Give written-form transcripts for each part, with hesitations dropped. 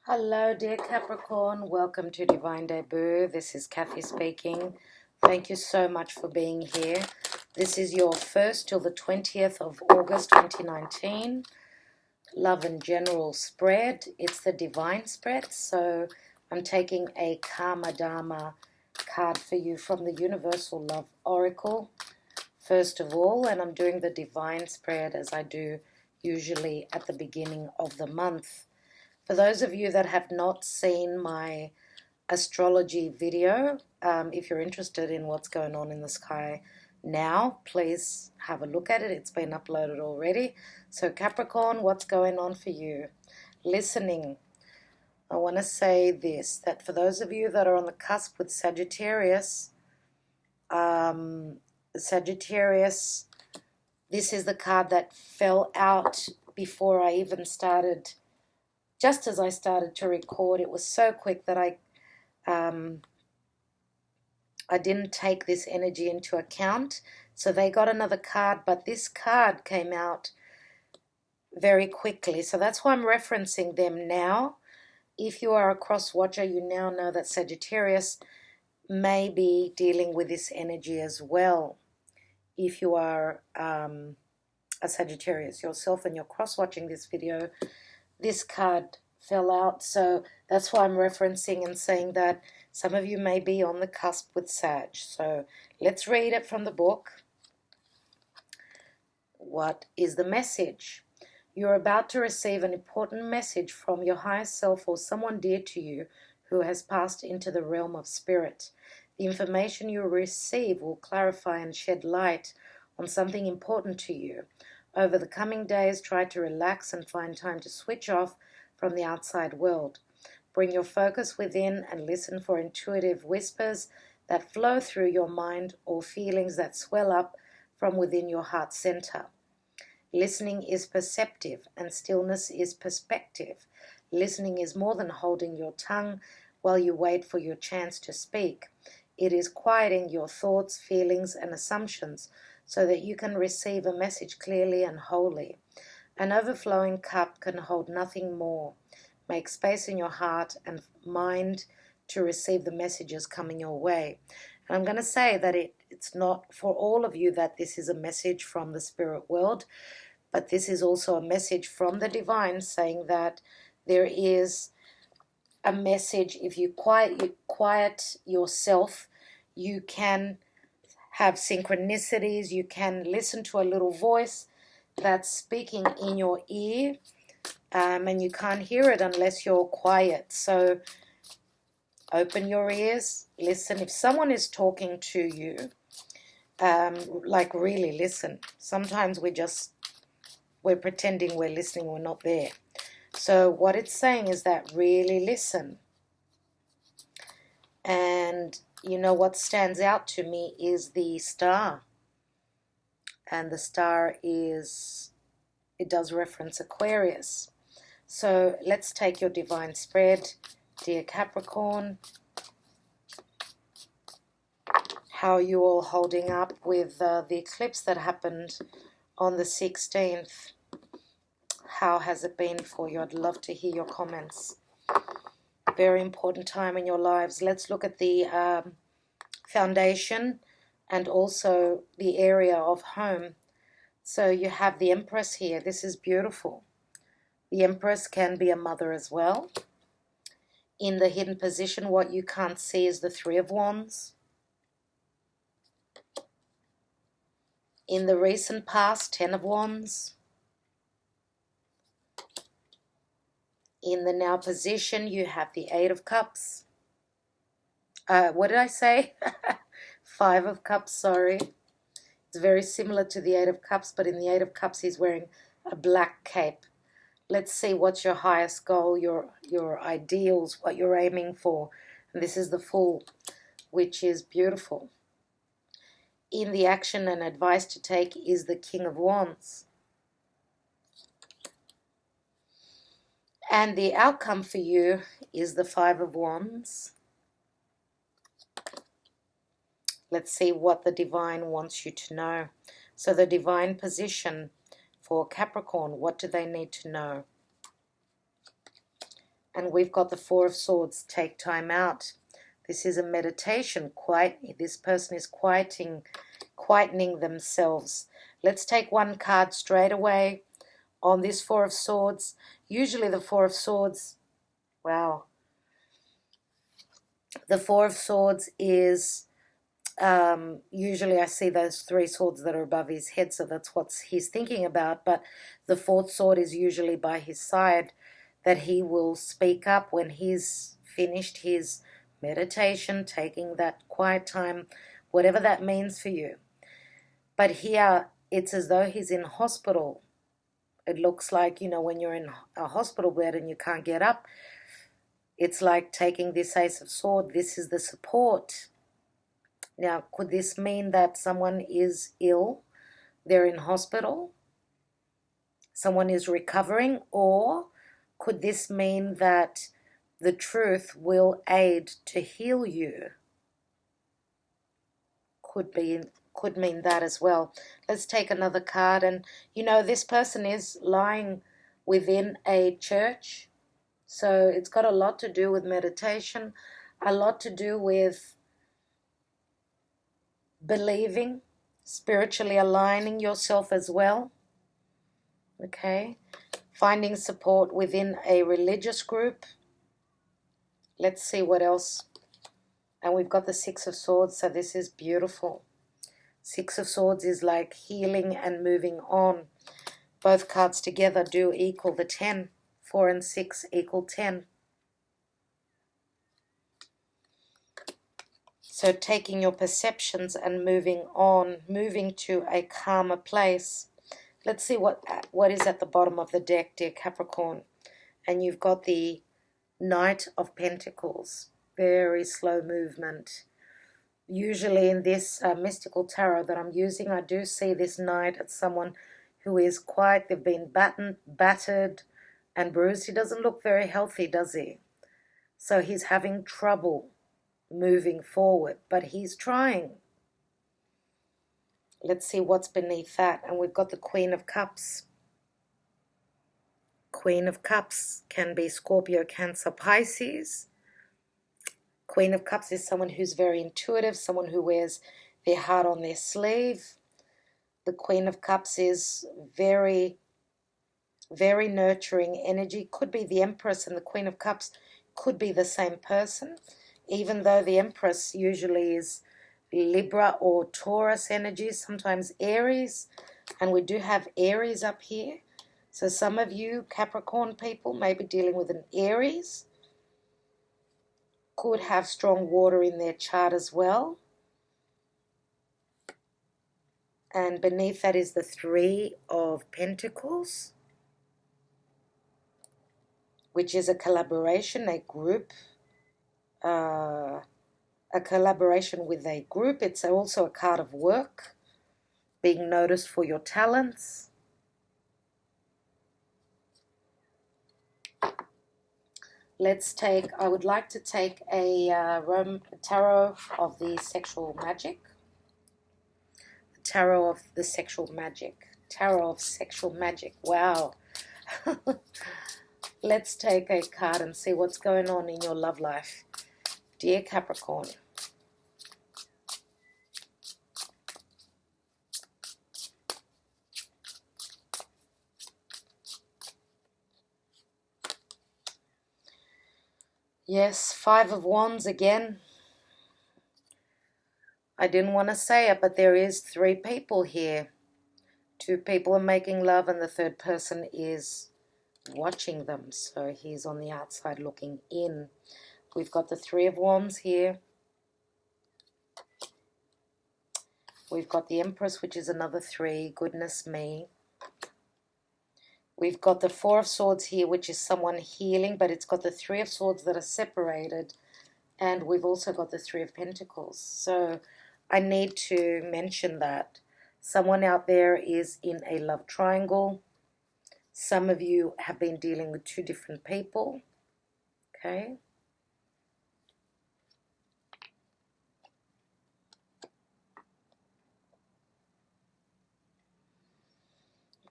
Hello, dear Capricorn. Welcome to Divine Debut. This is Kathy speaking. Thank you so much for being here. This is your 1st till the 20th of August 2019 Love and General spread. It's the Divine spread, so I'm taking a Karma Dharma card for you from the Universal Love Oracle, first of all, and I'm doing the Divine spread as I do usually at the beginning of the month. For those of you that have not seen my astrology video, if you're interested in what's going on in the sky now, please have a look at it. It's been uploaded already. So Capricorn, what's going on for you? Listening. I want to say this, that for those of you that are on the cusp with Sagittarius, this is the card that fell out before I even started. Just as I started to record, it was so quick that I didn't take this energy into account. So they got another card, but this card came out very quickly. So that's why I'm referencing them now. If you are a cross watcher, you now know that Sagittarius may be dealing with this energy as well. If you are a Sagittarius yourself and you're cross watching this video, this card fell out, so that's why I'm referencing and saying that some of you may be on the cusp with Sag. So let's read it from the book. What is the message? You're about to receive an important message from your higher self or someone dear to you who has passed into the realm of spirit. The information you receive will clarify and shed light on something important to you. Over the coming days, try to relax and find time to switch off from the outside world. Bring your focus within and listen for intuitive whispers that flow through your mind or feelings that swell up from within your heart center. Listening is perceptive and stillness is perspective. Listening is more than holding your tongue while you wait for your chance to speak. It is quieting your thoughts, feelings, and assumptions so that you can receive a message clearly and wholly. An overflowing cup can hold nothing more. Make space in your heart and mind to receive the messages coming your way. And I'm going to say that it's not for all of you that this is a message from the spirit world, but this is also a message from the divine saying that there is a message. If you quiet yourself, you can have synchronicities, you can listen to a little voice that's speaking in your ear, and you can't hear it unless you're quiet. So open your ears, listen. If someone is talking to you, like really listen. Sometimes we're pretending we're listening, we're not there. So what it's saying is that really listen. And you know what stands out to me is the star. And the star it does reference Aquarius. So let's take your divine spread, dear Capricorn. How are you all holding up with the eclipse that happened on the 16th? How has it been for you? I'd love to hear your comments. Very important time in your lives. Let's look at the foundation and also the area of home. So you have the Empress here. This is beautiful. The Empress can be a mother as well. In the hidden position, what you can't see is the Three of Wands. In the recent past, 10 of Wands. In the now position, you have the Eight of Cups. What did I say? 5 of Cups, sorry. It's very similar to the Eight of Cups, but in the Eight of Cups, he's wearing a black cape. Let's see what's your highest goal, your ideals, what you're aiming for. And this is the Fool, which is beautiful. In the action and advice to take is the King of Wands. And the outcome for you is the Five of Wands. Let's see what the divine wants you to know. So the divine position for Capricorn, what do they need to know? And we've got the Four of Swords, take time out. This is a meditation. This person is quietening themselves. Let's take one card straight away on this Four of Swords. Usually the Four of Swords, wow. The Four of Swords is, usually I see those three swords that are above his head, so that's what he's thinking about. But the fourth sword is usually by his side, that he will speak up when he's finished his meditation, taking that quiet time, whatever that means for you. But here, it's as though he's in hospital. It looks like, you know, when you're in a hospital bed and you can't get up, it's like taking this Ace of Swords. This is the support. Now, could this mean that someone is ill? They're in hospital? Someone is recovering? Or could this mean that the truth will aid to heal you? Could mean that as well. Let's take another card. And, you know, this person is lying within a church. So it's got a lot to do with meditation, a lot to do with believing, spiritually aligning yourself as well. Okay. Finding support within a religious group. Let's see what else. And we've got the Six of Swords, so this is beautiful. Six of Swords is like healing and moving on. Both cards together do equal the 10. 4 and 6 equal 10. So taking your perceptions and moving on, moving to a calmer place. Let's see what is at the bottom of the deck, dear Capricorn. And you've got the Knight of Pentacles. Very slow movement. Usually in this mystical tarot that I'm using, I do see this Knight as someone who is quite, they've been battered and bruised. He doesn't look very healthy, does he? So he's having trouble moving forward, but he's trying. Let's see what's beneath that. And we've got the Queen of Cups. Queen of Cups can be Scorpio, Cancer, Pisces. Queen of Cups is someone who's very intuitive, someone who wears their heart on their sleeve. The Queen of Cups is very, very nurturing energy. Could be the Empress and the Queen of Cups could be the same person, even though the Empress usually is Libra or Taurus energy, sometimes Aries, and we do have Aries up here. So some of you Capricorn people may be dealing with an Aries. Could have strong water in their chart as well. And beneath that is the Three of Pentacles, which is a collaboration, a group, a collaboration with a group. It's also a card of work, being noticed for your talents. I would like to take a tarot of the sexual magic. Tarot of the sexual magic. Tarot of sexual magic. Wow. Let's take a card and see what's going on in your love life, dear Capricorn. Yes, Five of Wands again. I didn't want to say it, but there is three people here. Two people are making love and the third person is watching them. So he's on the outside looking in. We've got the Three of Wands here. We've got the Empress, which is another three. Goodness me. We've got the Four of Swords here, which is someone healing, but it's got the Three of Swords that are separated. And we've also got the Three of Pentacles. So I need to mention that someone out there is in a love triangle. Some of you have been dealing with two different people. Okay.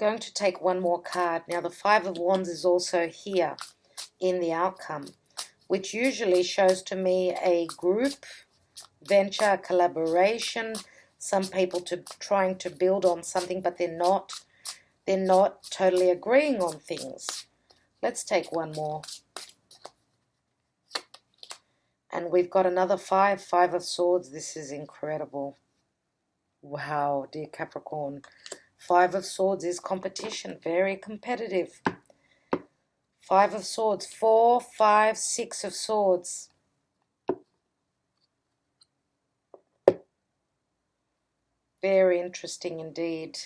I'm going to take one more card. Now the Five of Wands is also here. in the outcome, which usually shows to me a group venture, collaboration, some people trying to build on something, but they're not totally agreeing on things. Let's take one more. And we've got another 5 of Swords. This is incredible. Wow, dear Capricorn. 5 of Swords is competition, very competitive. 5 of Swords, 4, 5, 6 of Swords. Very interesting indeed.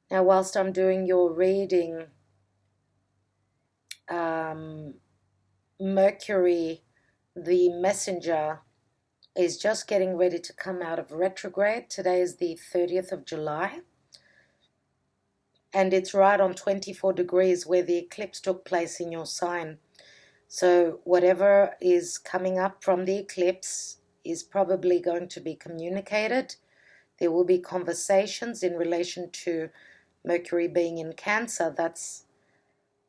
Now, whilst I'm doing your reading, Mercury, the messenger, is just getting ready to come out of retrograde. Today is the 30th of July. And it's right on 24 degrees where the eclipse took place in your sign. So whatever is coming up from the eclipse is probably going to be communicated. There will be conversations in relation to Mercury being in Cancer. That's,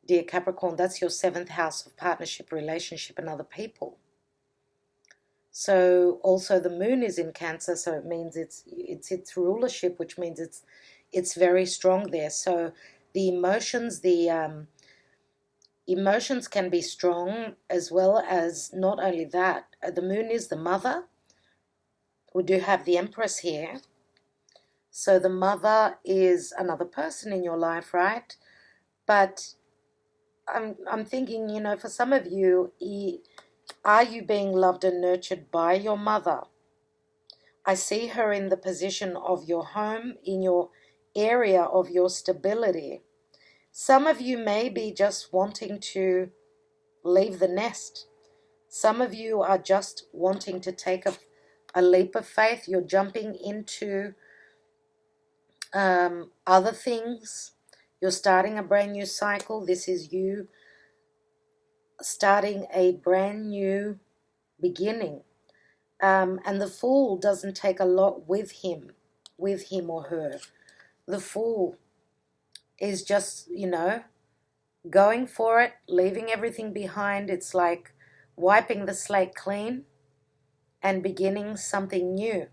dear Capricorn, that's your 7th house of partnership, relationship, and other people. So also the moon is in Cancer, so it means it's its rulership, which means it's very strong there. So the emotions, emotions can be strong, as well as not only that. The moon is the mother. We do have the Empress here. So the mother is another person in your life, right? But I'm thinking, you know, for some of you, are you being loved and nurtured by your mother? I see her in the position of your home, in your area of your stability. Some of you may be just wanting to leave the nest. Some of you are just wanting to take a leap of faith. You're jumping into other things. You're starting a brand new cycle. This is you starting a brand new beginning. And the Fool doesn't take a lot with him or her. The Fool is just, you know, going for it, leaving everything behind. It's like wiping the slate clean and beginning something new.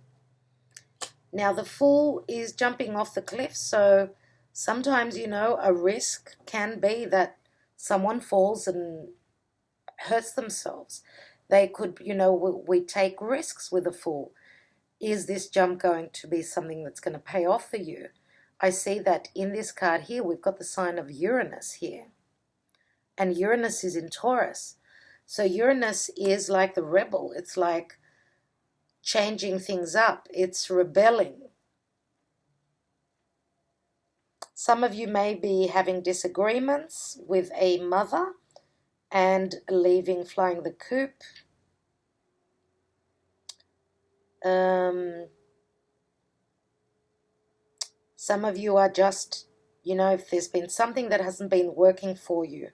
Now, the Fool is jumping off the cliff, so sometimes, you know, a risk can be that someone falls and hurts themselves. They could, you know, we take risks with a Fool. Is this jump going to be something that's going to pay off for you? I see that in this card here, we've got the sign of Uranus here. And Uranus is in Taurus. So Uranus is like the rebel. It's like changing things up. It's rebelling. Some of you may be having disagreements with a mother and flying the coop. Some of you are just, you know, if there's been something that hasn't been working for you,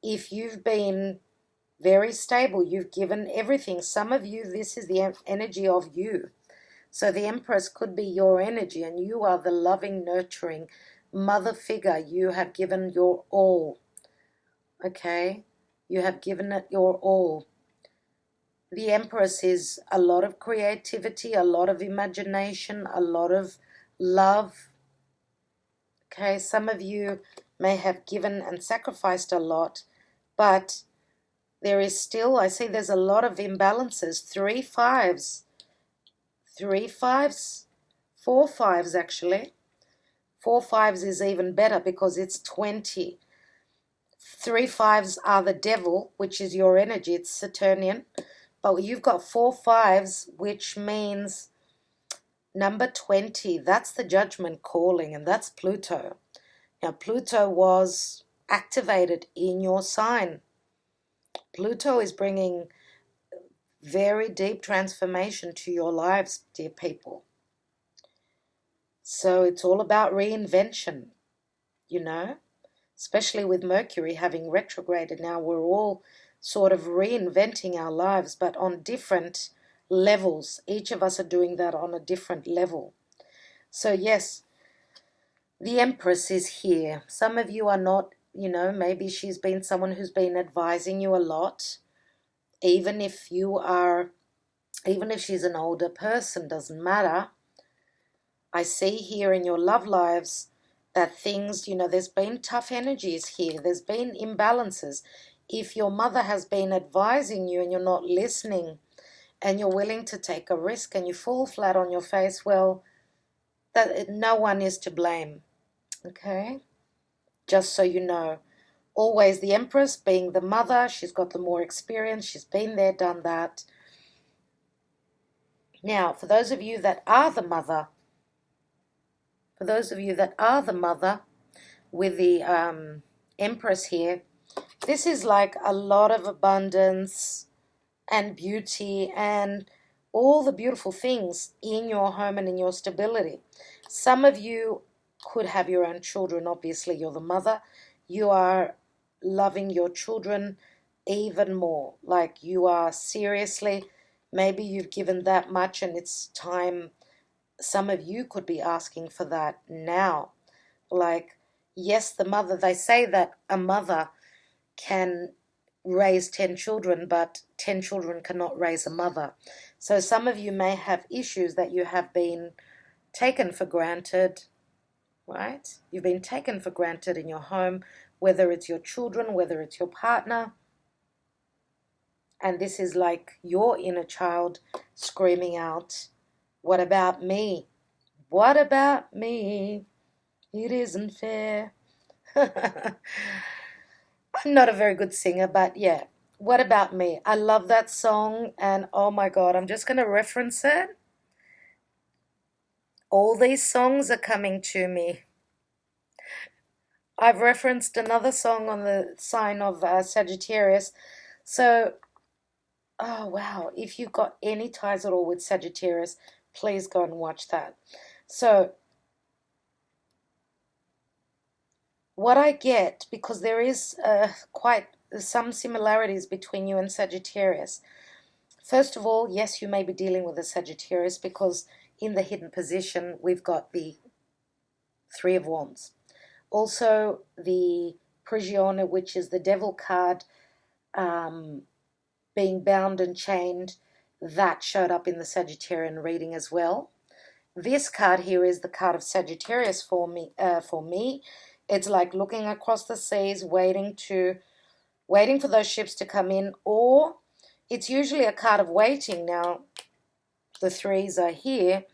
if you've been very stable, you've given everything. Some of you, this is the energy of you. So the Empress could be your energy, and you are the loving, nurturing mother figure. You have given your all. Okay? You have given it your all. The Empress is a lot of creativity, a lot of imagination, a lot of love. Okay, some of you may have given and sacrificed a lot, but there is still, I see there's a lot of imbalances. 3 5s, 3 5s, 4 5s actually. 4 5s is even better because it's 20. 3 5s are the devil, which is your energy. It's Saturnian. But you've got 4 5s, which means number 20. That's the judgment calling, and that's Pluto. Now, Pluto was activated in your sign. Pluto is bringing very deep transformation to your lives, dear people. So it's all about reinvention, you know, especially with Mercury having retrograded. Now we're all sort of reinventing our lives, but on different levels. Each of us are doing that on a different level. So yes, The Empress is here. Some of you are not, maybe she's been someone who's been advising you a lot. Even if she's an older person, doesn't matter. I see here in your love lives that things, there's been tough energies here. There's been imbalances. If your mother has been advising you and you're not listening and you're willing to take a risk and you fall flat on your face, well, no one is to blame. Okay? Just so you know. Always the Empress being the mother. She's got the more experience. She's been there, done that. Now, for those of you that are the mother, with the Empress here, this is like a lot of abundance and beauty and all the beautiful things in your home and in your stability. Some of you could have your own children. Obviously, you're the mother. You are loving your children even more. Like you are seriously, maybe you've given that much and it's time. Some of you could be asking for that now. Like, yes, the mother, they say that a mother can raise 10 children, but 10 children cannot raise a mother. So some of you may have issues that you have been taken for granted, right? You've been taken for granted in your home, whether it's your children, whether it's your partner. And this is like your inner child screaming out, what about me? What about me? It isn't fair. I'm not a very good singer, but yeah. What about me? I love that song, and oh my God, I'm just going to reference it. All these songs are coming to me. I've referenced another song on the sign of Sagittarius. So, oh wow, if you've got any ties at all with Sagittarius, please go and watch that. So, what I get, because there is quite some similarities between you and Sagittarius. First of all, yes, you may be dealing with a Sagittarius because in the hidden position, we've got the Three of Wands. Also, the Prigione, which is the Devil card, being bound and chained, that showed up in the Sagittarian reading as well. This card here is the card of Sagittarius for me. It's like looking across the seas, waiting for those ships to come in, or it's usually a card of waiting. Now, the threes are here,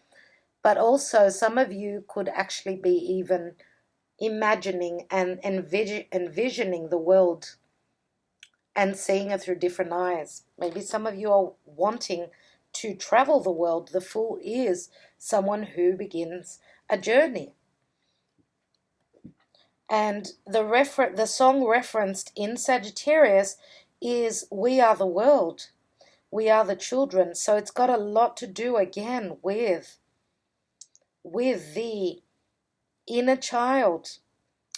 but also some of you could actually be even imagining and envisioning the world and seeing it through different eyes. Maybe some of you are wanting to travel the world. The Fool is someone who begins a journey. And the song referenced in Sagittarius is We Are the World. We are the children. So it's got a lot to do again with the inner child,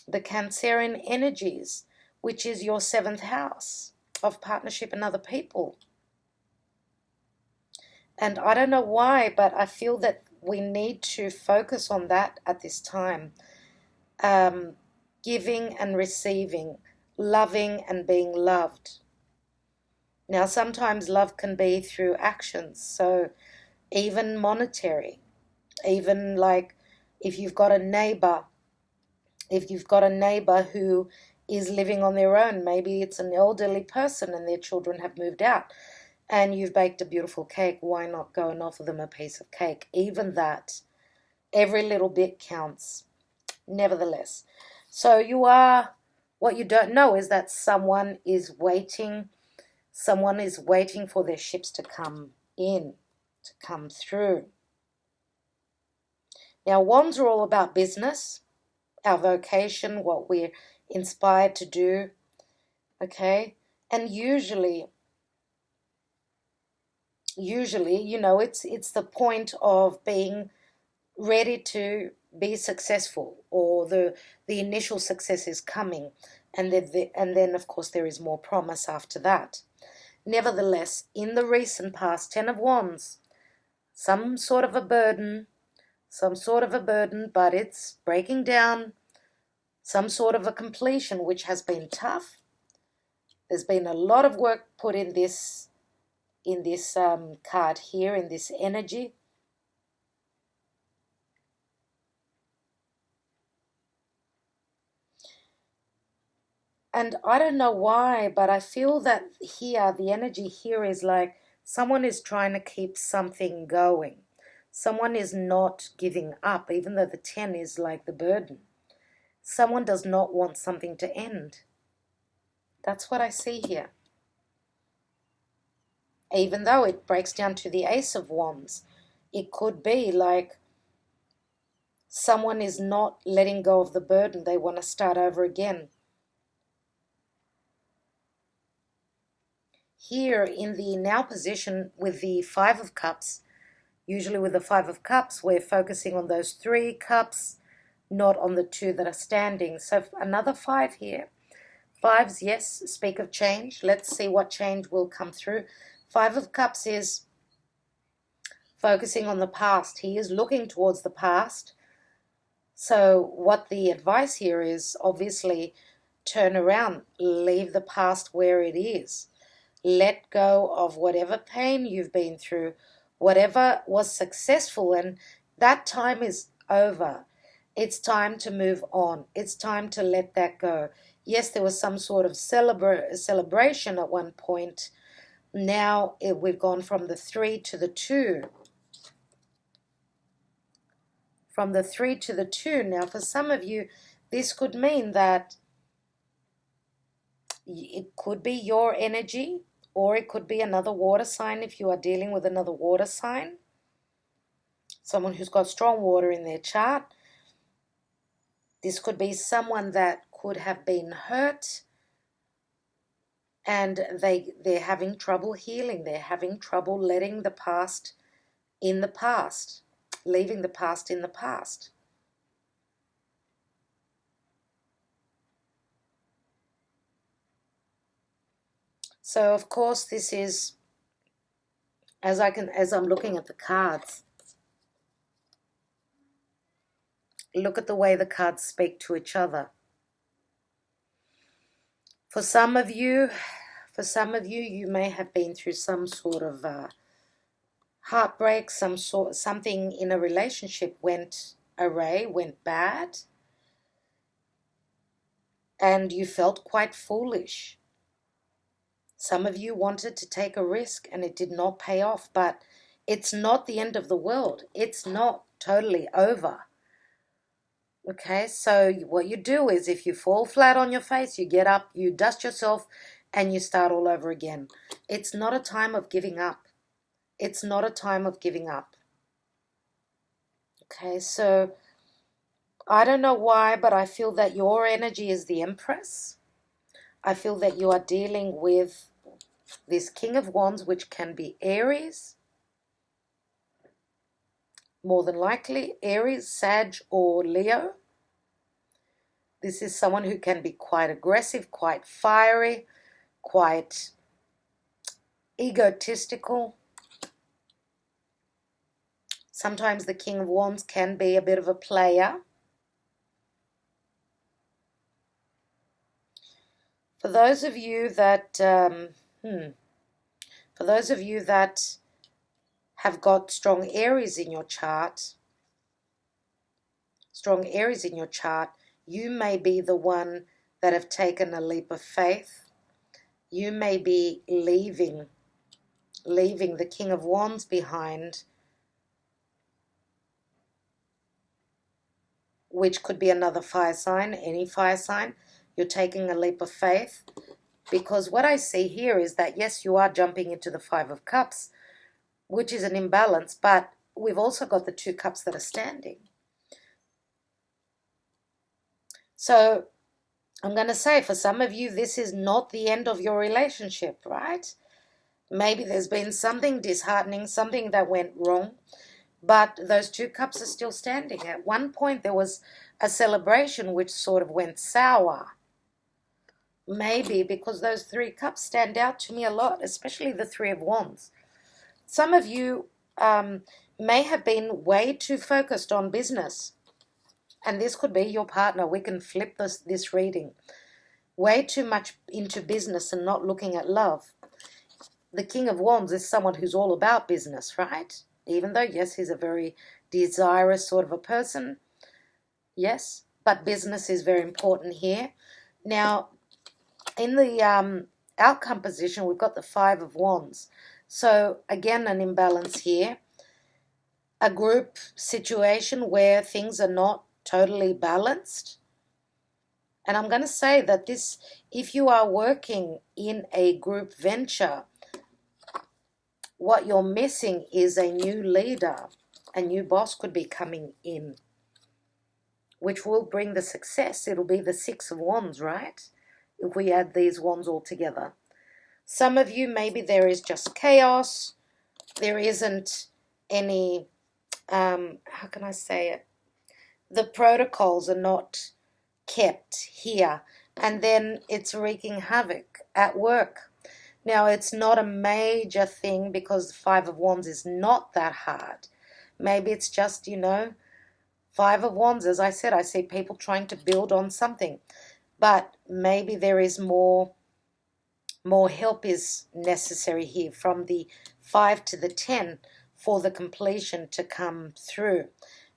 the Cancerian energies, which is your 7th house of partnership and other people. And I don't know why, but I feel that we need to focus on that at this time. Giving and receiving, loving and being loved. Now, sometimes love can be through actions, so even monetary, even like if you've got a neighbor who is living on their own, maybe it's an elderly person and their children have moved out, and you've baked a beautiful cake, why not go and offer them a piece of cake? Even that, every little bit counts, nevertheless. So what you don't know is that someone is waiting for their ships to come in, to come through. Now, wands are all about business, our vocation, what we're inspired to do, okay? And usually, it's the point of being ready to be successful, or the initial success is coming, and then of course there is more promise after that. Nevertheless, in the recent past, 10 of Wands, some sort of a burden, some sort of a burden, but it's breaking down, some sort of a completion, which has been tough. There's been a lot of work put in this card here, in this energy. And I don't know why, but I feel that here, the energy here is like someone is trying to keep something going. Someone is not giving up, even though the 10 is like the burden. Someone does not want something to end. That's what I see here. Even though it breaks down to the Ace of Wands, it could be like someone is not letting go of the burden. They want to start over again. Here in the now position with the Five of Cups, usually with the Five of Cups, we're focusing on those 3 cups, not on the 2 that are standing. So another 5 here. 5s, yes, speak of change. Let's see what change will come through. 5 of Cups is focusing on the past. He is looking towards the past. So what the advice here is, obviously, turn around, leave the past where it is. Let go of whatever pain you've been through, whatever was successful, and that time is over. It's time to move on. It's time to let that go. Yes, there was some sort of celebration at one point. Now we've gone from the 3 to the 2. From the 3 to the 2. Now, for some of you, this could mean that it could be your energy, or it could be another water sign if you are dealing with another water sign. Someone who's got strong water in their chart. This could be someone that could have been hurt and they're having trouble healing. They're having trouble letting the past in the past, leaving the past in the past. So of course this is, as I'm looking at the cards, look at the way the cards speak to each other. For some of you, you may have been through some sort of heartbreak, something in a relationship went awry, went bad, and you felt quite foolish. Some of you wanted to take a risk and it did not pay off, but it's not the end of the world. It's not totally over. Okay, so what you do is if you fall flat on your face, you get up, you dust yourself, and you start all over again. It's not a time of giving up. It's not a time of giving up. Okay, so I don't know why, but I feel that your energy is the Empress. I feel that you are dealing with this King of Wands, which can be Aries, more than likely Aries, Sag, or Leo. This is someone who can be quite aggressive, quite fiery, quite egotistical. Sometimes the King of Wands can be a bit of a player. For those of you that have got strong Aries in your chart, you may be the one that have taken a leap of faith. You may be leaving the King of Wands behind, which could be another fire sign, any fire sign. You're taking a leap of faith, because what I see here is that, yes, you are jumping into the Five of Cups, which is an imbalance, but we've also got the 2 cups that are standing. So I'm going to say, for some of you, this is not the end of your relationship, right? Maybe there's been something disheartening, something that went wrong, but those 2 cups are still standing. At one point, there was a celebration which sort of went sour. Maybe because those 3 cups stand out to me a lot, especially the 3 of Wands. Some of you may have been way too focused on business. And this could be your partner. We can flip this reading. Way too much into business and not looking at love. The King of Wands is someone who's all about business, right? Even though, yes, he's a very desirous sort of a person. Yes, but business is very important here. Now, in the outcome position, we've got the Five of Wands. So, again, an imbalance here. A group situation where things are not totally balanced. And I'm going to say that this, if you are working in a group venture, what you're missing is a new leader. A new boss could be coming in, which will bring the success. It'll be the Six of Wands, right? If we add these wands all together. Some of you, maybe there is just chaos. There isn't any, how can I say it? The protocols are not kept here. And then it's wreaking havoc at work. Now, it's not a major thing because the Five of Wands is not that hard. Maybe it's just, Five of Wands, as I said, I see people trying to build on something. But maybe there is more help is necessary here from the 5 to the 10 for the completion to come through.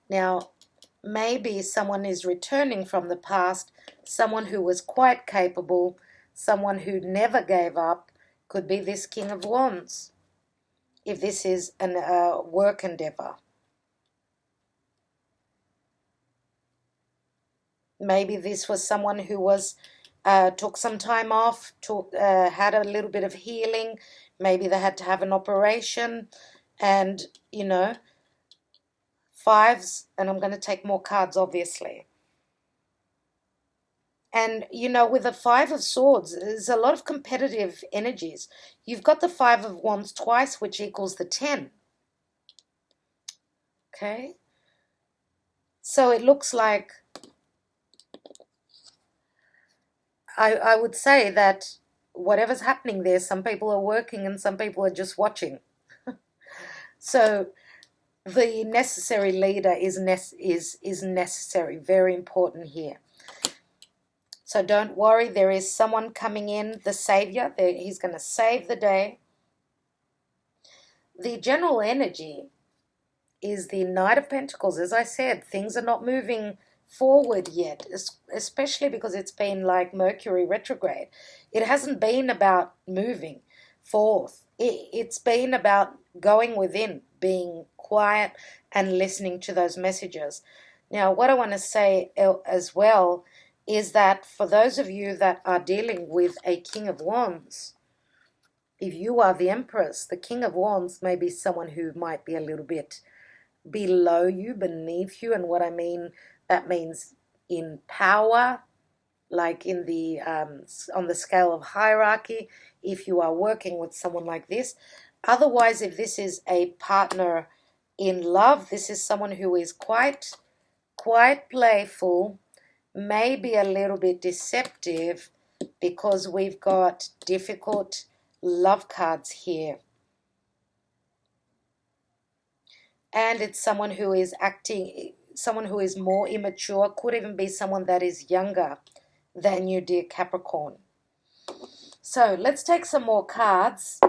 Now, maybe someone is returning from the past, someone who was quite capable, someone who never gave up, could be this King of Wands, if this is a work endeavor. Maybe this was someone who was took some time off, had a little bit of healing. Maybe they had to have an operation. And, fives, and I'm going to take more cards, obviously. And, with the Five of Swords, there's a lot of competitive energies. You've got the Five of Wands twice, which equals the 10. Okay? So it looks like I would say that whatever's happening there, some people are working and some people are just watching. So the necessary leader is necessary, very important here. So don't worry, there is someone coming in, the savior. He's going to save the day. The general energy is the Knight of Pentacles. As I said, things are not moving forward yet, especially because it's been like Mercury retrograde. It hasn't been about moving forth. It's been about going within, being quiet and listening to those messages. Now, what I want to say as well is that for those of you that are dealing with a King of Wands, if you are the Empress, the King of Wands may be someone who might be a little bit below you, beneath you. And what I mean, that means in power, like in the on the scale of hierarchy, if you are working with someone like this. Otherwise, if this is a partner in love, this is someone who is quite playful, maybe a little bit deceptive, because we've got difficult love cards here. And it's someone who is someone who is more immature, could even be someone that is younger than you, dear Capricorn. So let's take some more cards.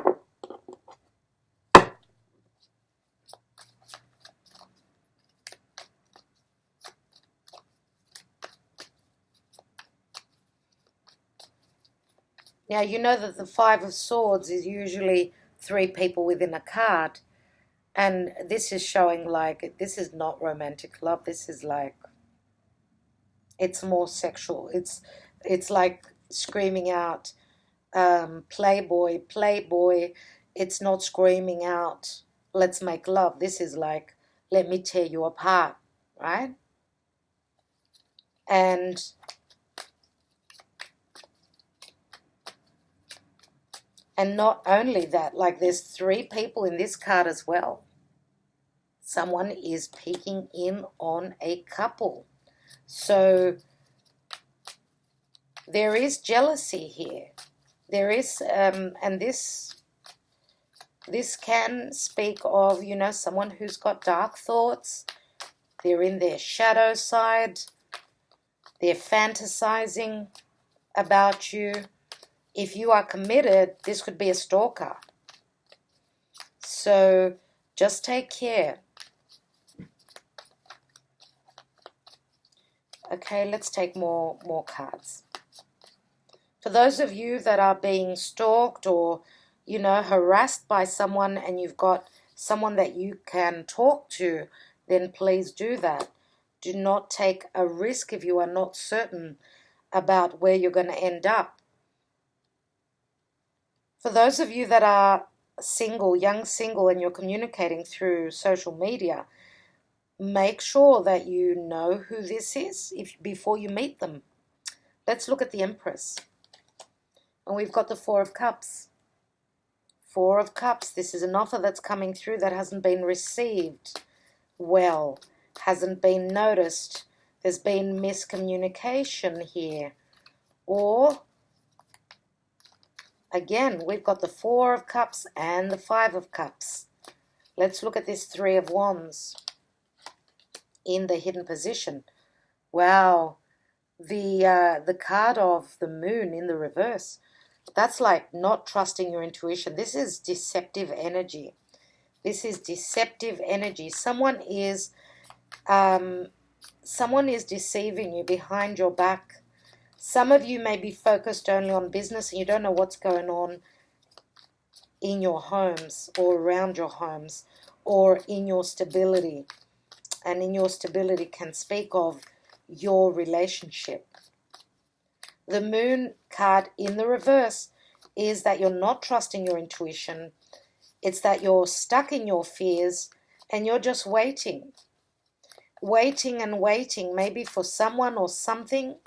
Now, you know that the Five of Swords is usually 3 people within a card. And this is showing like, this is not romantic love. This is like, it's more sexual. It's like screaming out, playboy, playboy. It's not screaming out, let's make love. This is like, let me tear you apart, right? And not only that, like there's 3 people in this card as well. Someone is peeking in on a couple. So there is jealousy here. There is, and this This can speak of, you know, someone who's got dark thoughts. They're in their shadow side. They're fantasizing about you. If you are committed, this could be a stalker. So just take care. Okay, let's take more cards. For those of you that are being stalked or, you know, harassed by someone and you've got someone that you can talk to, then please do that. Do not take a risk if you are not certain about where you're going to end up. For those of you that are single, young single, and you're communicating through social media, make sure that you know who this is before you meet them. Let's look at the Empress. And we've got the Four of Cups. Four of Cups. This is an offer that's coming through that hasn't been received well, hasn't been noticed. There's been miscommunication here. Or, again, we've got the Four of Cups and the Five of Cups. Let's look at this Three of Wands in the hidden position. Wow. The card of the Moon in the reverse. That's like not trusting your intuition. This is deceptive energy. This is deceptive energy. Someone is deceiving you behind your back. Some of you may be focused only on business and you don't know what's going on in your homes or around your homes or in your stability. And in your stability can speak of your relationship. The Moon card in the reverse is that you're not trusting your intuition. It's that you're stuck in your fears and you're just waiting. Waiting and waiting, maybe for someone or something.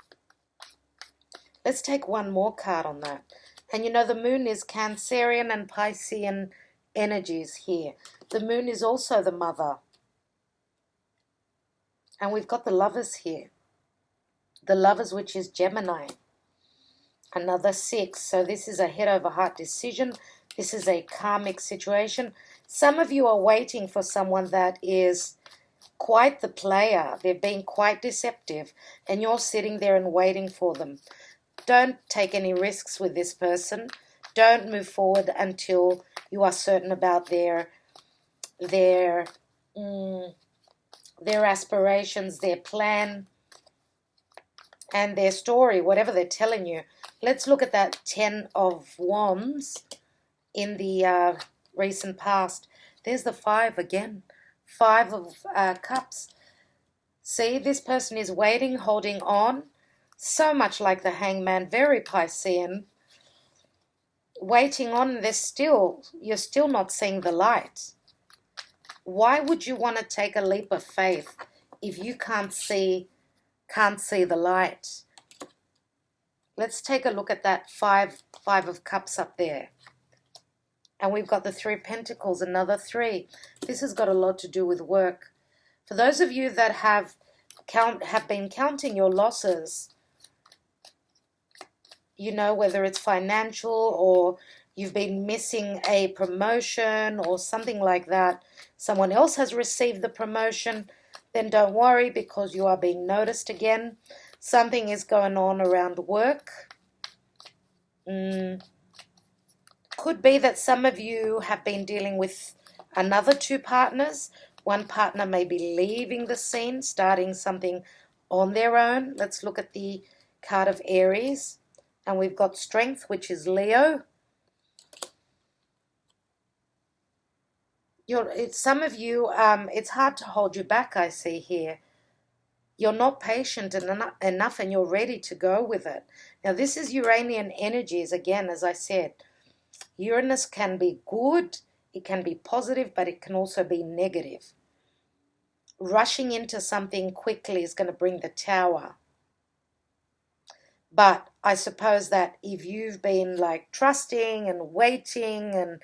Let's take one more card on that. And you know, the Moon is Cancerian and Piscean energies here. The Moon is also the mother. And we've got the Lovers here. The Lovers, which is Gemini. Another 6. So this is a head over heart decision. This is a karmic situation. Some of you are waiting for someone that is quite the player. They're being quite deceptive. And you're sitting there and waiting for them. Don't take any risks with this person. Don't move forward until you are certain about their aspirations, their plan, and their story, whatever they're telling you. Let's look at that 10 of Wands in the recent past. There's the 5 again. 5 of Cups. See, this person is waiting, holding on. So much like the Hangman, very Piscean. Waiting on, you're still not seeing the light. Why would you want to take a leap of faith if you can't see the light? Let's take a look at that 5 of Cups up there. And we've got the 3 of Pentacles, another 3. This has got a lot to do with work. For those of you that have been counting your losses, you know, whether it's financial or you've been missing a promotion or something like that, someone else has received the promotion, then don't worry because you are being noticed again. Something is going on around work. Could be that some of you have been dealing with another 2 partners. One partner may be leaving the scene, starting something on their own. Let's look at the card of Aries. And we've got Strength, which is Leo. Some of you, it's hard to hold you back, I see here. You're not patient enough and you're ready to go with it. Now, this is Uranian energies, again, as I said. Uranus can be good, it can be positive, but it can also be negative. Rushing into something quickly is going to bring the Tower. But I suppose that if you've been like trusting and waiting and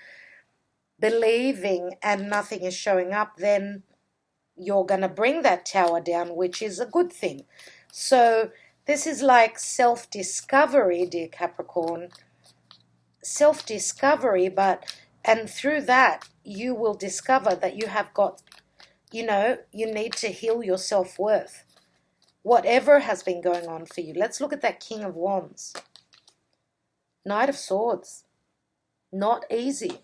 believing and nothing is showing up, then you're going to bring that Tower down, which is a good thing. So this is like self-discovery, dear Capricorn. Self-discovery, but And through that, you will discover that you have got, you need to heal your self-worth. Whatever has been going on for you. Let's look at that King of Wands. Knight of Swords. Not easy.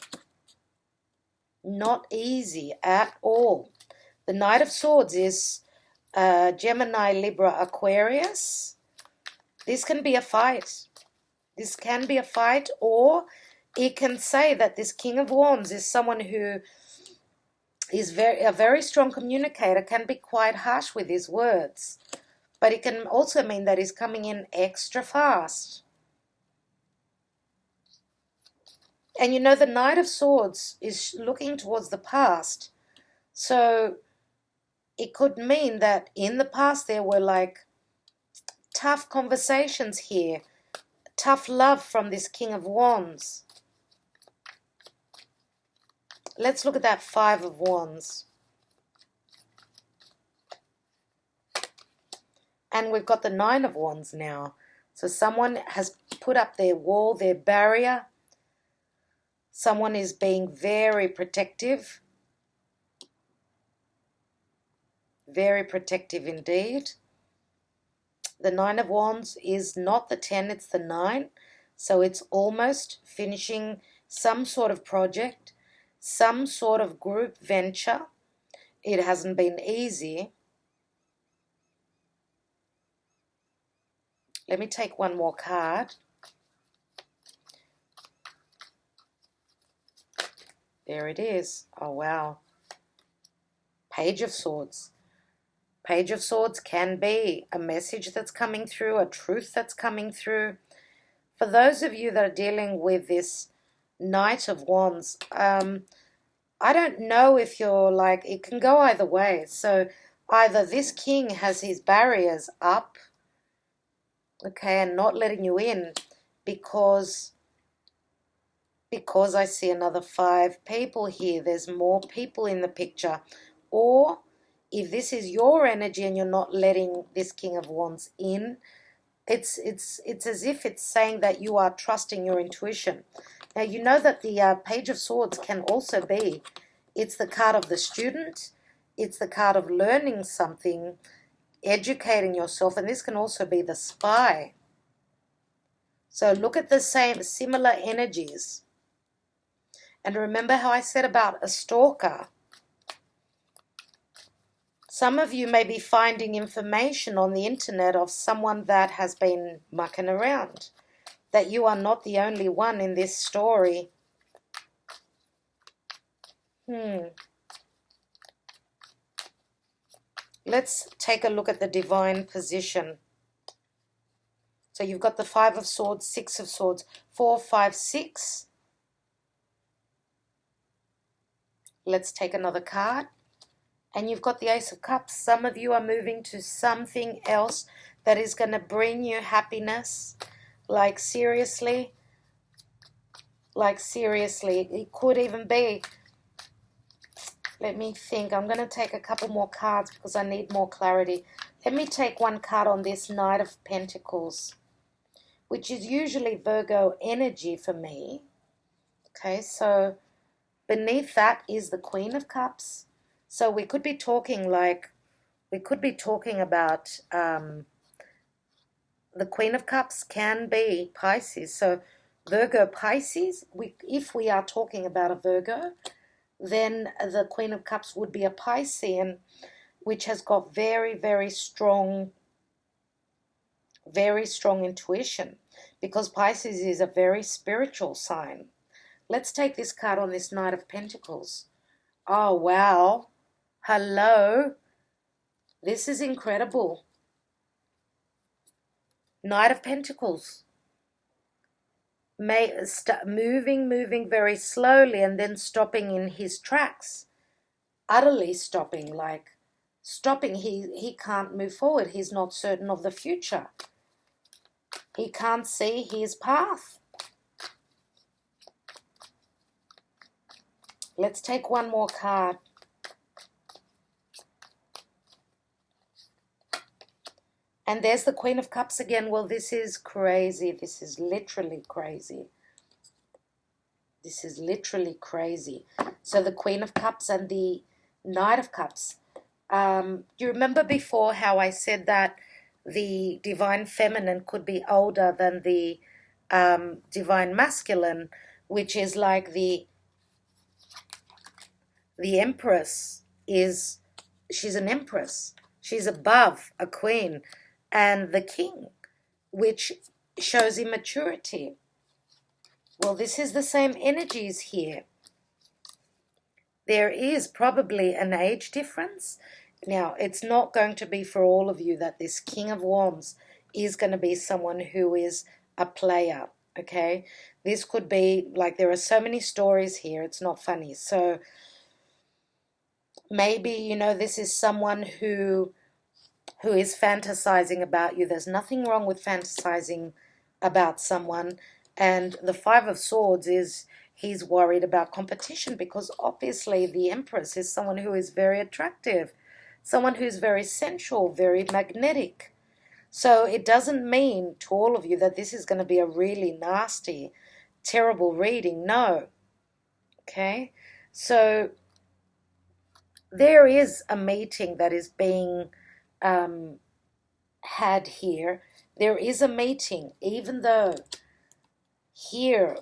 Not easy at all. The Knight of Swords is Gemini, Libra, Aquarius. This can be a fight. This can be a fight, or it can say that this King of Wands is someone who is a very strong communicator, can be quite harsh with his words. But it can also mean that he's coming in extra fast. And the Knight of Swords is looking towards the past. So it could mean that in the past there were like tough conversations here. Tough love from this King of Wands. Let's look at that Five of Wands. And we've got the Nine of Wands now. So someone has put up their wall, their barrier. Someone is being very protective. Very protective indeed. The Nine of Wands is not the 10, it's the 9. So it's almost finishing some sort of project, some sort of group venture. It hasn't been easy. Let me take one more card. There it is. Oh, wow. Page of Swords. Page of Swords can be a message that's coming through, a truth that's coming through. For those of you that are dealing with this Knight of Wands, I don't know if you're like, it can go either way. So either this king has his barriers up, okay, and not letting you in because I see another 5 people here. There's more people in the picture. Or if this is your energy and you're not letting this King of Wands in, it's as if it's saying that you are trusting your intuition. Now, you know that the Page of Swords can also be, it's the card of the student, it's the card of learning something, educating yourself, and this can also be the spy. So look at the similar energies. And remember how I said about a stalker. Some of you may be finding information on the internet of someone that has been mucking around, that you are not the only one in this story. Let's take a look at the divine position. So you've got the 5 of Swords, 6 of Swords, 4, 5, 6. Let's take another card. And you've got the Ace of Cups. Some of you are moving to something else that is going to bring you happiness. Like seriously. It could even be, let me think. I'm going to take a couple more cards because I need more clarity. Let me take one card on this Knight of Pentacles, which is usually Virgo energy for me. Okay, so beneath that is the Queen of Cups. So we could be talking about the Queen of Cups can be Pisces. So Virgo, Pisces, if we are talking about a Virgo, then the Queen of Cups would be a Piscean, which has got very, very strong intuition, because Pisces is a very spiritual sign. Let's take this card on this Knight of Pentacles. Oh, wow. Hello. This is incredible. Knight of Pentacles. Moving very slowly and then stopping in his tracks. Utterly stopping, like stopping. He can't move forward. He's not certain of the future. He can't see his path. Let's take one more card. And there's the Queen of Cups again. Well, this is crazy. This is literally crazy. This is literally crazy. So the Queen of Cups and the Knight of Cups. Do you remember before how I said that the Divine Feminine could be older than the Divine Masculine, which is like the Empress is, she's an Empress. She's above a Queen. And the King, which shows immaturity. Well, this is the same energies here. There is probably an age difference. Now, it's not going to be for all of you that this King of Wands is going to be someone who is a player, okay? This could be, like, there are so many stories here, it's not funny. So maybe, you know, this is someone who is fantasizing about you. There's nothing wrong with fantasizing about someone. And the Five of Swords is, he's worried about competition, because obviously the Empress is someone who is very attractive, someone who's very sensual, very magnetic. So it doesn't mean to all of you that this is going to be a really nasty, terrible reading. No. Okay? So there is a meeting that is being had here. There is a meeting, even though here,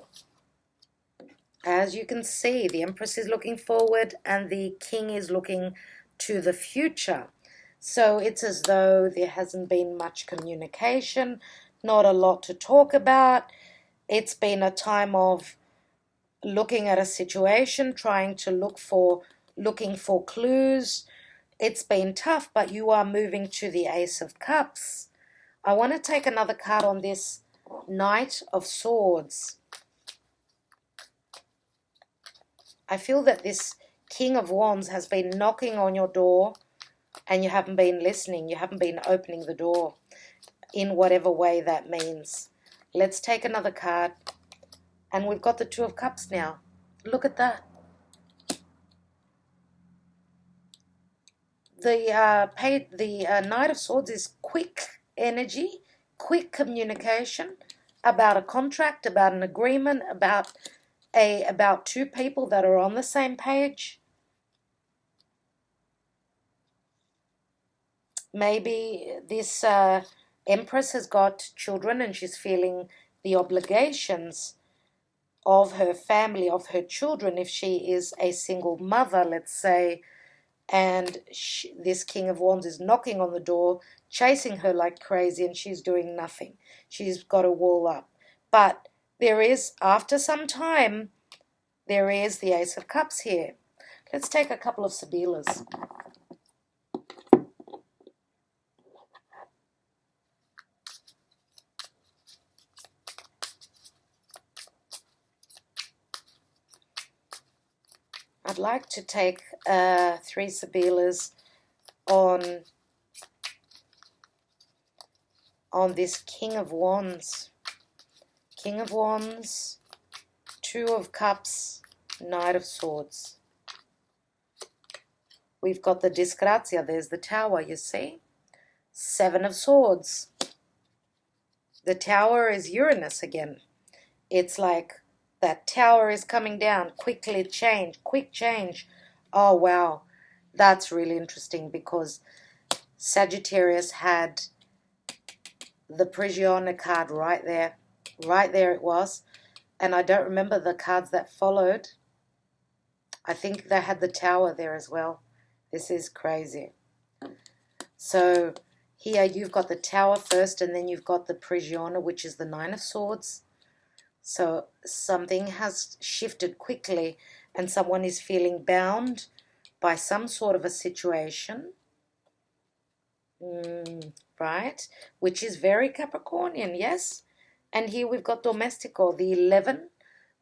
as you can see, the Empress is looking forward and the King is looking to the future. So it's as though there hasn't been much communication, not a lot to talk about. It's been a time of looking at a situation, trying to looking for clues. It's been tough, but you are moving to the Ace of Cups. I want to take another card on this Knight of Swords. I feel that this King of Wands has been knocking on your door and you haven't been listening. You haven't been opening the door in whatever way that means. Let's take another card. And we've got the Two of Cups now. Look at that. The Knight of Swords is quick energy, quick communication about a contract, about an agreement, about two people that are on the same page. Maybe this Empress has got children and she's feeling the obligations of her family, of her children, if she is a single mother, let's say, and this King of Wands is knocking on the door, chasing her like crazy, and she's doing nothing. She's got a wall up. But there is, after some time, there is the Ace of Cups here. Let's take a couple of Sibillas. I'd like to take 3 Sibillas on this King of Wands. King of Wands, Two of Cups, Knight of Swords. We've got the Disgrazia, there's the Tower, you see? 7 of Swords. The Tower is Uranus again. It's like that tower is coming down, quickly change, quick change. Oh, wow. That's really interesting because Sagittarius had the Prigione card right there. Right there it was. And I don't remember the cards that followed. I think they had the Tower there as well. This is crazy. So here you've got the Tower first and then you've got the Prigione, which is the 9 of Swords. So something has shifted quickly and someone is feeling bound by some sort of a situation, right? Which is very Capricornian, yes? And here we've got Domestico, the 11,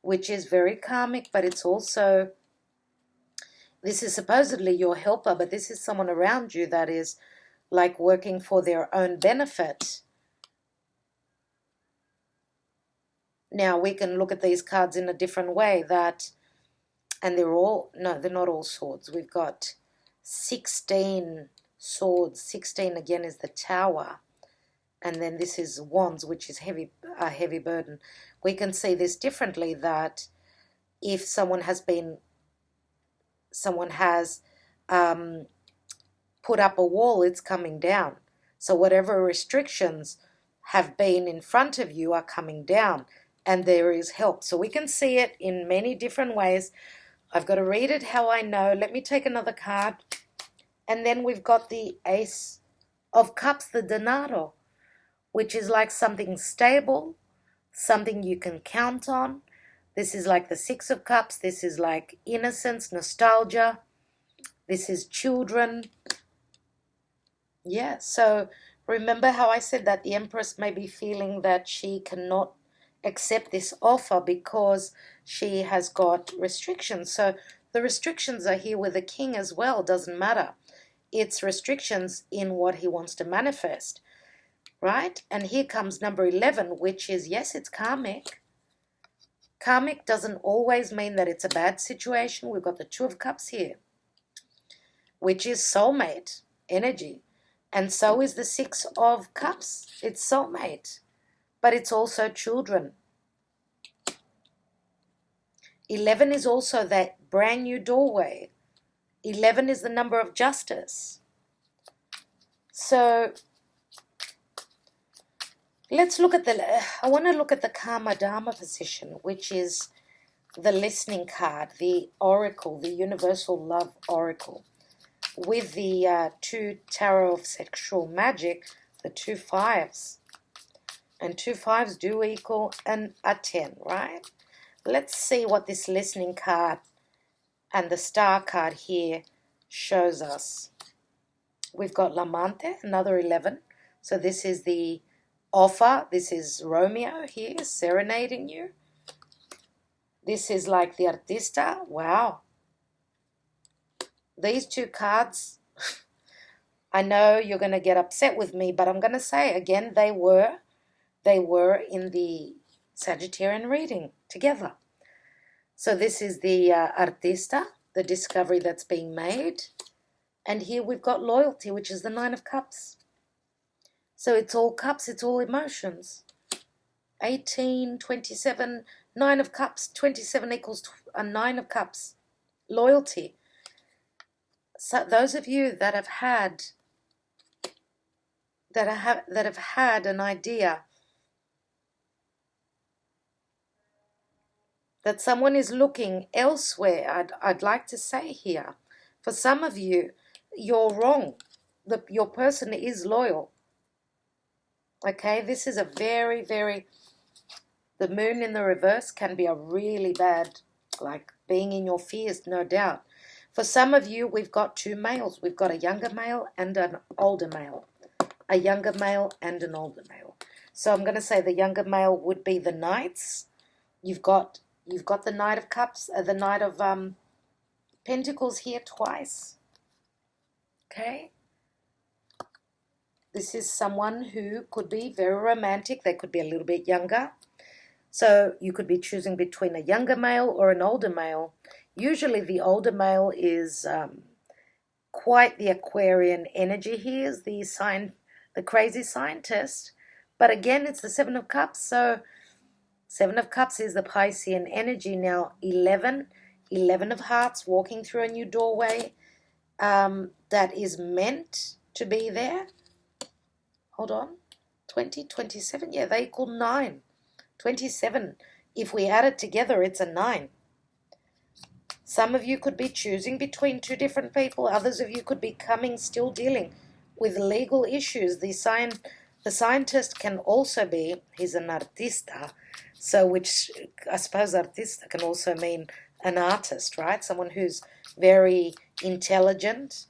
which is very karmic, but it's also, this is supposedly your helper, but this is someone around you that is like working for their own benefit. Now, we can look at these cards in a different way that, and they're all, no, they're not all swords. We've got 16 swords. 16 again is the Tower. And then this is Wands, which is a heavy burden. We can see this differently, that if someone has put up a wall, it's coming down. So whatever restrictions have been in front of you are coming down, and there is help. So we can see it in many different ways. I've got to read it how I know. Let me take another card. And then we've got the Ace of Cups, the Denaro, which is like something stable, something you can count on. This is like the Six of Cups. This is like innocence, nostalgia. This is children. Yeah, so remember how I said that the Empress may be feeling that she cannot accept this offer because she has got restrictions. So the restrictions are here with the King as well. Doesn't matter. It's restrictions in what he wants to manifest, right? And here comes number 11, which is, yes, it's karmic. Karmic doesn't always mean that it's a bad situation. We've got the Two of Cups here, which is soulmate energy. And so is the Six of Cups. It's soulmate, but it's also children. 11 is also that brand new doorway. 11 is the number of justice. So let's look at I want to look at the Karma Dharma position, which is the listening card, the Oracle, the Universal Love Oracle, with the two Tarot of Sexual Magic, the 2 5s. And 2 5s do equal a 10, right? Let's see what this listening card and the star card here shows us. We've got L'Amante, another 11. So this is the offer. This is Romeo here serenading you. This is like the Artista. Wow. These two cards, I know you're going to get upset with me, but I'm going to say again, they were in the Sagittarian reading together. So this is the Artista, the discovery that's being made. And here we've got loyalty, which is the 9 of Cups. So it's all cups, it's all emotions. 18, 27, 9 of Cups, 27 equals a 9 of Cups. Loyalty. So those of you that have had an idea that someone is looking elsewhere, I'd like to say here, for some of you, you're wrong. Your person is loyal. Okay, this is a very, very, the moon in the reverse can be a really bad, like being in your fears, no doubt. For some of you, we've got 2 males. We've got a younger male and an older male. A younger male and an older male. So I'm going to say the younger male would be the Knights. You've got the Knight of Cups, the Knight of Pentacles here twice. Okay. This is someone who could be very romantic. They could be a little bit younger. So you could be choosing between a younger male or an older male. Usually the older male is quite the Aquarian energy. He is the crazy scientist. But again, it's the 7 of Cups. So 7 of Cups is the Piscean energy. Now 11 of Hearts, walking through a new doorway that is meant to be there. Hold on. 20, 27. Yeah, they equal 9. 27. If we add it together, it's a 9. Some of you could be choosing between 2 different people. Others of you could be still dealing with legal issues. The scientist can also be, he's an artista, so which I suppose artista can also mean an artist, right? Someone who's very intelligent.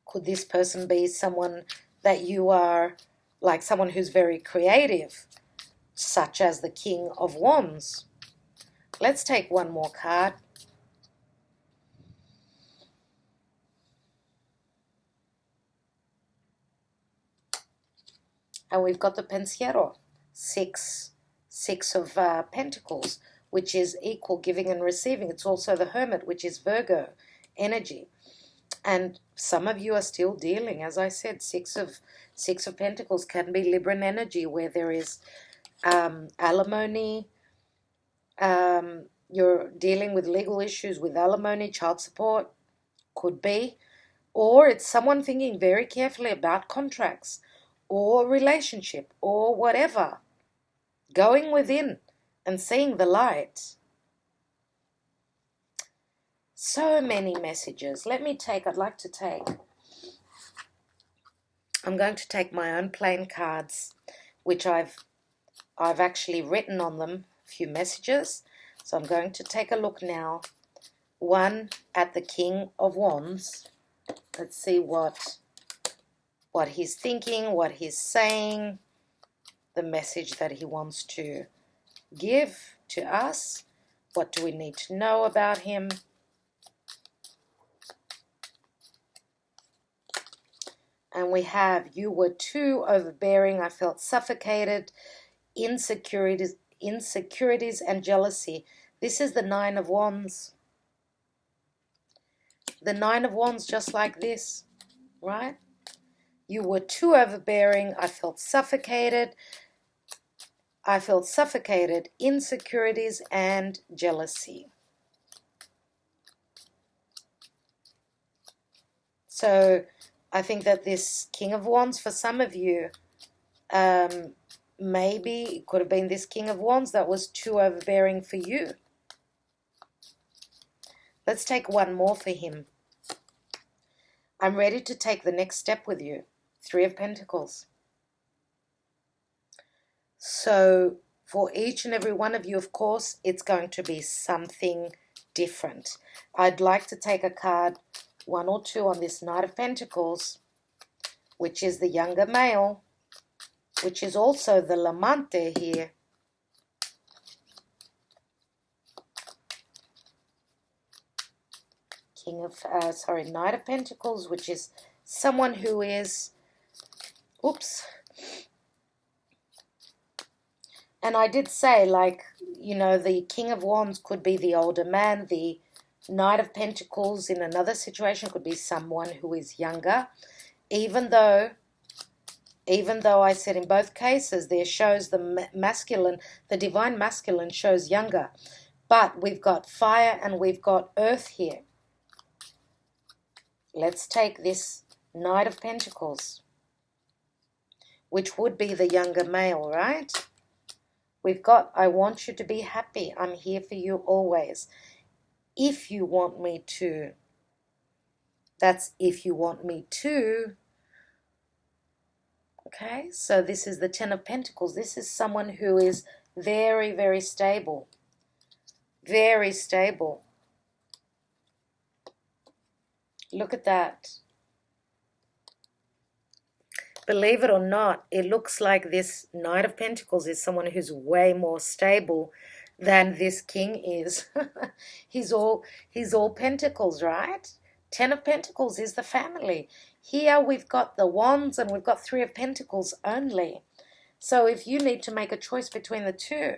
Could this person be someone that you are, like someone who's very creative, such as the King of Wands? Let's take one more card. And we've got the Pensiero, 6 of Pentacles, which is equal giving and receiving. It's also the Hermit, which is Virgo energy. And some of you are still dealing, as I said, 6 of Pentacles can be Libran energy, where there is alimony, You're dealing with legal issues with alimony, child support, could be. Or it's someone thinking very carefully about contracts or relationship or whatever. Going within and seeing the light. So many messages. I'd like to take, I'm going to take my own plain cards, which I've actually written on them a few messages. So I'm going to take a look now. One at the King of Wands. Let's see what he's thinking, what he's saying, the message that he wants to give to us. What do we need to know about him? And we have, you were too overbearing. I felt suffocated, insecurities and jealousy. This is the Nine of Wands. The Nine of Wands, just like this, right? You were too overbearing. I felt suffocated. Insecurities and jealousy. So I think that this King of Wands, for some of you, maybe it could have been this King of Wands that was too overbearing for you. Let's take one more for him. I'm ready to take the next step with you. Three of Pentacles. So for each and every one of you, of course, it's going to be something different. I'd like to take a card, one or two, on this Knight of Pentacles, which is the younger male, which is also the Lamante here. Knight of Pentacles, which is someone who is, and I did say, like, you know, the King of Wands could be the older man. The Knight of Pentacles in another situation could be someone who is younger. Even though I said in both cases there shows the masculine, the divine masculine shows younger. But we've got fire and we've got earth here. Let's take this Knight of Pentacles, which would be the younger male, right? We've got, I want you to be happy. I'm here for you always. If you want me to. That's if you want me to. Okay, so this is the Ten of Pentacles. This is someone who is very, very stable. Very stable. Look at that. Believe it or not, it looks like this Knight of Pentacles is someone who's way more stable than this king is. he's all pentacles, right? Ten of Pentacles is the family. Here we've got the Wands and we've got Three of Pentacles only. So if you need to make a choice between the two,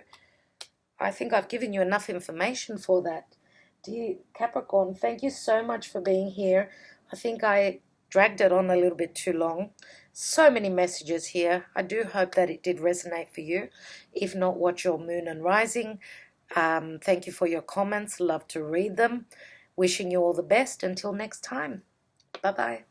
I think I've given you enough information for that. Dear Capricorn, thank you so much for being here. I think I dragged it on a little bit too long. So many messages here. I do hope that it did resonate for you. If not, watch your moon and rising. Thank you for your comments. Love to read them. Wishing you all the best. Until next time. Bye-bye.